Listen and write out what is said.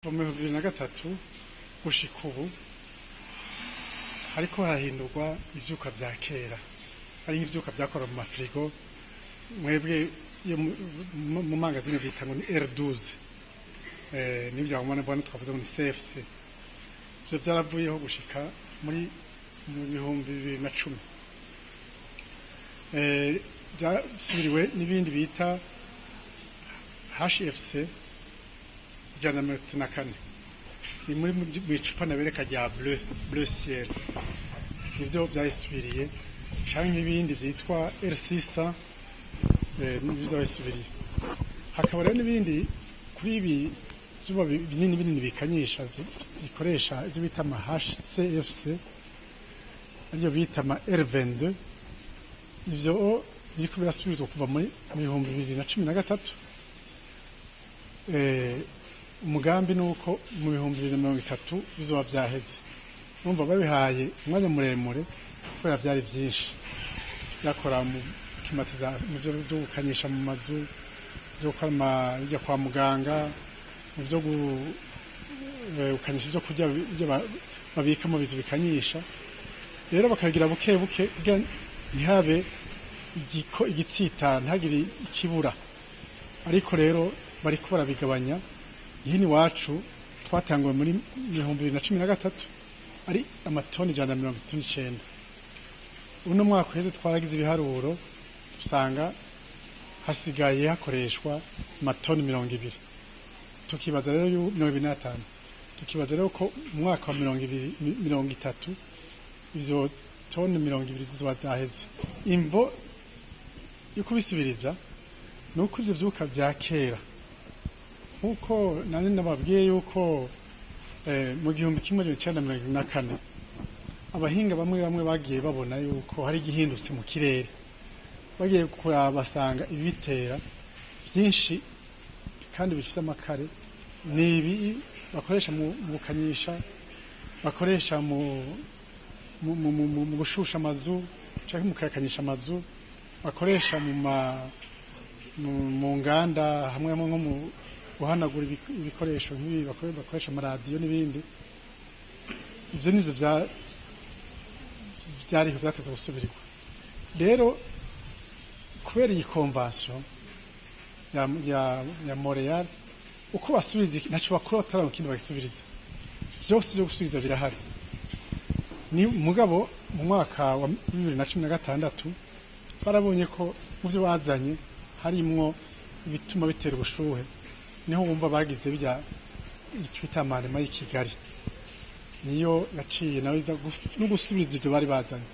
Mu 2003 gushika ubu hariko harahindurwa ivyuka vya kera, ari ivyuka vyakora mu mafrigo mwebwe mu magazine bita ngo ni R12 nivyo mbona twavuze ngo ni CFC. Ivyo vyaravuyeho gushika muri mu 2010 byasubiriwe n'ibindi bita HFC jana 104 ni muri bicupa nabereka rya bleu ciel, ivyo byayisubiriye canke ibindi vyitwa R600 n'ibyo byayisubiriye. Hakaba rero n'ibindi kuri ibi zuba binini bikanyisha bikoresha ivyo bita ama HCFC, aryo bita ama R22. Ivyo biriko birasubirizwa kuva muri 2013. Umugambi nuko mu 2030 bizoba vyaheze. Numva babihaye umwanya muremure kubera vyari vyinshi yakora mu kimatiza mu byo gukanyisha mu mazu byo bijya kwa muganga, mu byo gukanyisha ibyo kurya babika mu bizu bikanyisha. Rero bakagira buke buke ntihabe igitsita ntagire ikibura, ariko rero bariko barabigabanya. Hini wacu twatangwe muri 2013 ari amatoni 139. Uno mwaka uheze twaragize ibiharuro usanga hasigaye hakoreshwa amatoni 200. Tukibaza rero 2025 tukibaza rero ko mu mwaka wa 2030 izo toni 200 zizoba zaheze. Imvo yo kubisubiriza nuko ivyo vyuka vya kera uko nani nababwiye yuko mu 1994 abahinga bamwe bagiye babona yuko hari gihindutse mu kirere, bagiye kurabasanga ibitera byinshi kandi bifite amakare nibi bakoresha mu bukanyisha, bakoresha mu gushusha amazu cyangwa mu kayakanyisha amazu, bakoresha mu nganda hamwe nko mu guhanagura ibikoresho nk'ibi bakoresha amaradiyo n'ibindi. Ivyo nivyo vyari vyateze gusubirirwa. Rero kubera iyi convention ya Montreal uko basubiza ntaco bakora bataramu kindi bagisubiriza, vyose byo gusubiza birahari. Ni mugabo mu mwaka wa 2016 barabonye ko mu vyo bazanye harimwo bituma bitera ubushuhe, niho wumva bagize bijya twita amarema y'i Kigali, niyo yaciye nawe no gusubiriza ibyo bari bazanye.